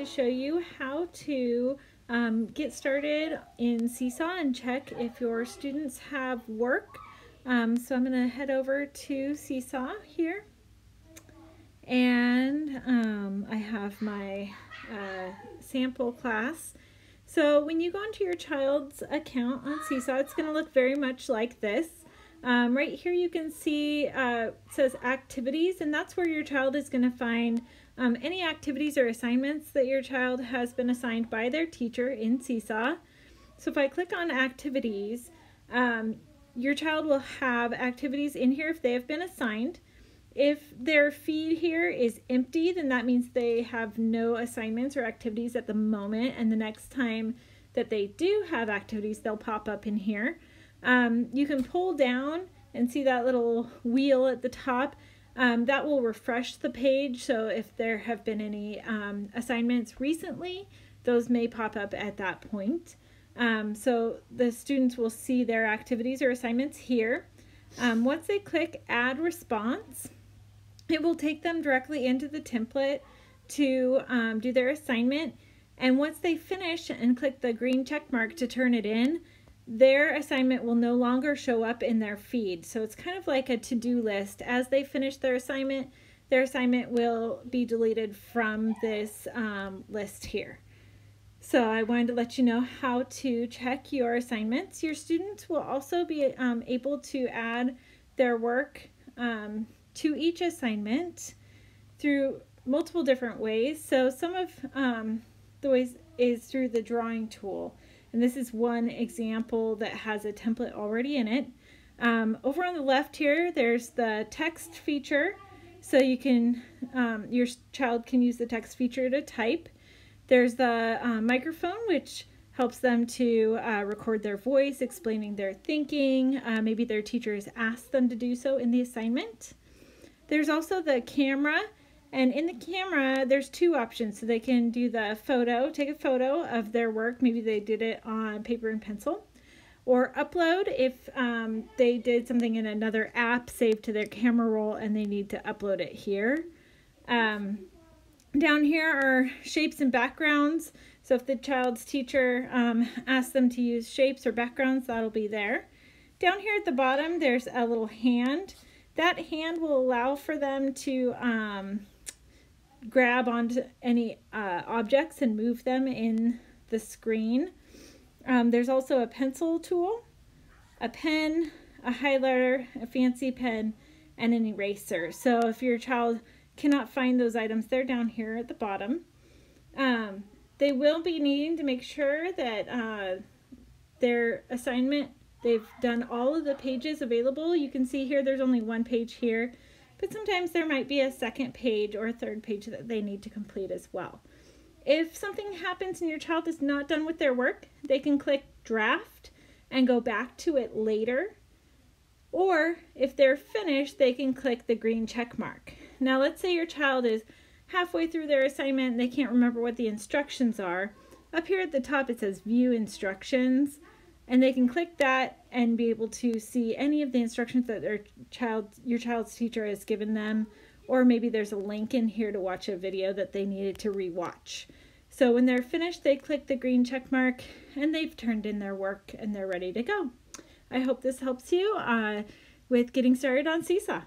show you how to get started in Seesaw and check if your students have work. So I'm going to head over to Seesaw here, and I have my sample class. So when you go into your child's account on Seesaw, it's going to look very much like this. Right here you can see it says activities, and that's where your child is going to find any activities or assignments that your child has been assigned by their teacher in Seesaw. So if I click on activities, your child will have activities in here if they have been assigned. If their feed here is empty, then that means they have no assignments or activities at the moment, and the next time that they do have activities, they'll pop up in here. You can pull down and see that little wheel at the top. That will refresh the page, so if there have been any assignments recently, those may pop up at that point. So the students will see their activities or assignments here. Once they click Add Response, it will take them directly into the template to do their assignment. And once they finish and click the green check mark to turn it in, their assignment will no longer show up in their feed. So it's kind of like a to-do list. As they finish their assignment will be deleted from this list here. So I wanted to let you know how to check your assignments. Your students will also be able to add their work to each assignment through multiple different ways. So some of the ways is through the drawing tool. And this is one example that has a template already in it. Over on the left here, there's the text feature. So you can, your child can use the text feature to type. There's the microphone, which helps them to record their voice, explaining their thinking. Maybe their teacher has asked them to do so in the assignment. There's also the camera. And in the camera, there's two options. So they can do the photo, take a photo of their work. Maybe they did it on paper and pencil. Or upload if they did something in another app saved to their camera roll and they need to upload it here. Down here are shapes and backgrounds. So if the child's teacher asks them to use shapes or backgrounds, that'll be there. Down here at the bottom, there's a little hand. That hand will allow for them to grab onto any objects and move them in the screen. There's also a pencil tool, a pen, a highlighter, a fancy pen, and an eraser. So if your child cannot find those items, they're down here at the bottom. They will be needing to make sure that their assignment, they've done all of the pages available. You can see here there's only one page here, but sometimes there might be a second page or a third page that they need to complete as well. If something happens and your child is not done with their work, they can click draft and go back to it later. Or if they're finished, they can click the green check mark. Now let's say your child is halfway through their assignment and they can't remember what the instructions are. Up here at the top it says view instructions, and they can click that and be able to see any of the instructions that your child's teacher has given them, or maybe there's a link in here to watch a video that they needed to rewatch. So when they're finished, they click the green check mark and they've turned in their work and they're ready to go. I hope this helps you with getting started on Seesaw.